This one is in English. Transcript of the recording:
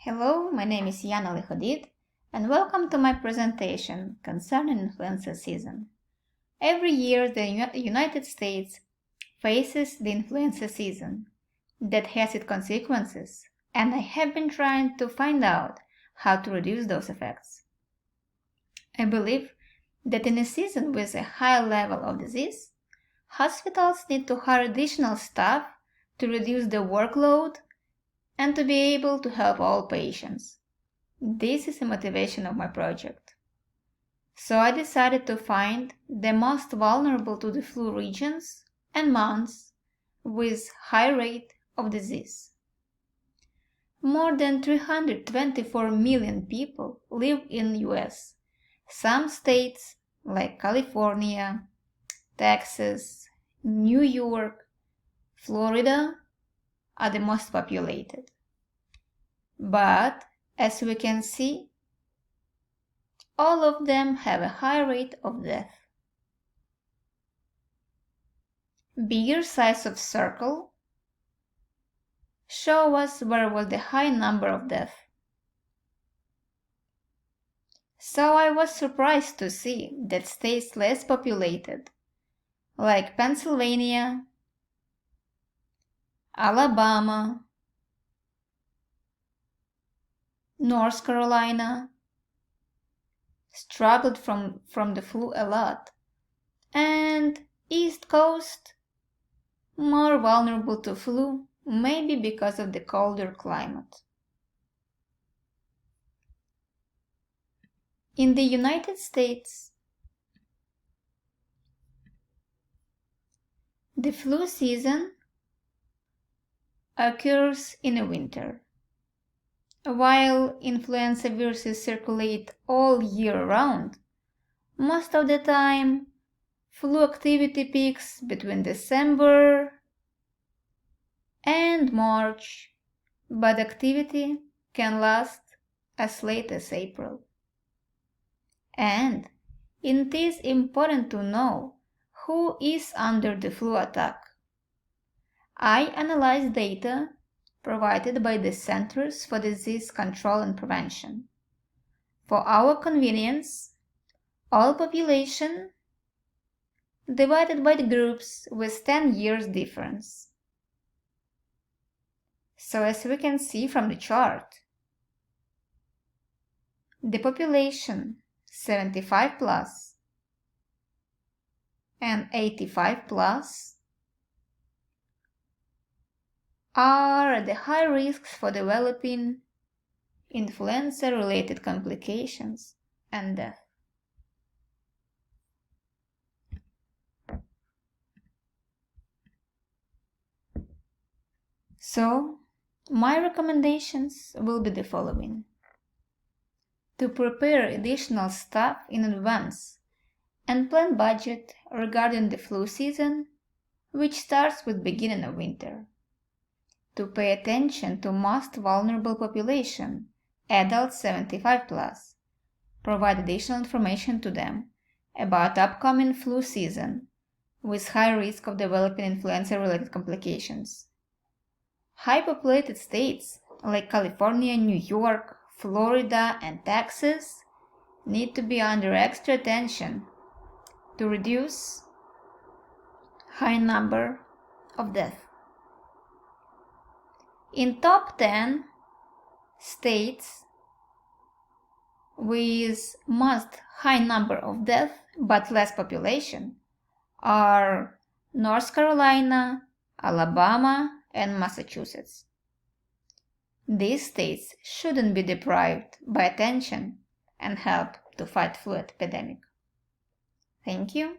Hello, my name is Yana Lihodid, and welcome to my presentation concerning influenza season. Every year, the United States faces the influenza season that has its consequences, and I have been trying to find out how to reduce those effects. I believe that in a season with a high level of disease, hospitals need to hire additional staff to reduce the workload and to be able to help all patients. This is the motivation of my project. So I decided to find the most vulnerable to the flu regions and months with high rate of disease. More than 324 million people live in the US. Some states like California, Texas, New York, Florida are the most populated. But as we can see, all of them have a high rate of death. Bigger size of circle show us where was the high number of deaths. So I was surprised to see that states less populated, like Pennsylvania, Alabama, North Carolina, struggled from the flu a lot, and East Coast more vulnerable to flu, maybe because of the colder climate. In the United States, the flu season occurs in the winter. While influenza viruses circulate all year round, most of the time flu activity peaks between December and March, but activity can last as late as April. And it is important to know who is under the flu attack. I analyzed data provided by the Centers for Disease Control and Prevention. For our convenience, all population divided by the groups with 10 years difference. So as we can see from the chart, the population 75 plus and 85 plus are at the high risks for developing influenza-related complications and death. So, my recommendations will be the following. To prepare additional staff in advance and plan budget regarding the flu season, which starts with beginning of winter. To pay attention to most vulnerable population, adults 75 plus, provide additional information to them about upcoming flu season with high risk of developing influenza-related complications. High populated states like California, New York, Florida, and Texas need to be under extra attention to reduce high number of deaths. In top 10 states with most high number of deaths but less population are North Carolina, Alabama, and Massachusetts. These states shouldn't be deprived by attention and help to fight flu epidemic. Thank you.